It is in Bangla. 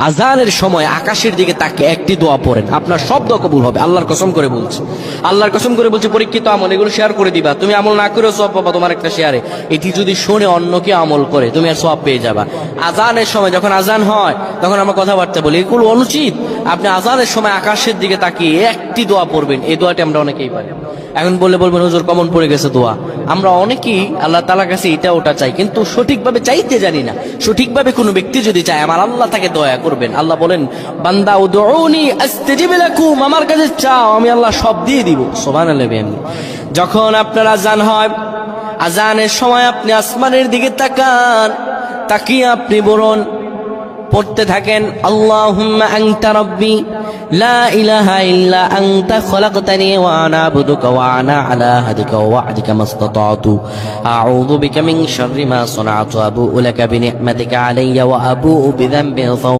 আজানের সময় আকাশের দিকে তাকে একটি দোয়া পড়েন, আপনার সব দোয়া কবুল হবে। আল্লাহর কসম করে বলছে, আল্লাহর কসম করে বলছে, পরীক্ষিত আমল এগুলো শেয়ার করে দিবা। তুমি আমল না করেও সওয়াব পাবা তোমার একটা শেয়ারে। এটি যদি শুনে অন্য কেউ আমল করে তুমি আর সওয়াব পেয়ে যাবা। আজানের সময় যখন আজান হয় তখন আমরা কথাবার্তা বলি, এগুলো অনুচিত। আপনি আজানের সময় আকাশের দিকে তাকিয়ে একটি দোয়া পড়বেন। এই দোয়াটি আমরা অনেকেই পারি। এখন বলবেন হুজুর কমন পড়ে গেছে দোয়া। আমরা অনেকেই আল্লাহ তাআলার কাছে এটা ওটা চাই, কিন্তু সঠিকভাবে চাইতে জানি না। সঠিকভাবে কোনো ব্যক্তি যদি চায় আমার আল্লাহ তাকে দয়া করবেন। আল্লাহ বলেন, বান্দা উদউনি আস্তাজিব লাকুম, আমার কাছে চাও আমি আল্লাহ সব দিয়ে দিব। সুবহানাল্লাহ। যখন আপনার আজান হয়, আজানের সময় আপনি আসমানের দিকে তাকান, তাকিয়ে আপনি বলুন, পড়তে থাকেন, আল্লাহুম্মা আনতা রাব্বি লা ইলাহা ইল্লা আনতা খলাকতানি ওয়া আনা আবদুকা ওয়া আনা আলা আহদিকা ওয়া ওয়া'দিকা মাসতাতা'তু আউযু বিকা মিন শাররি মা সানা'তু আবু'ু লাকা বিনি'মাতিকা আলাইয়া ওয়া আবু'ু বিযানবি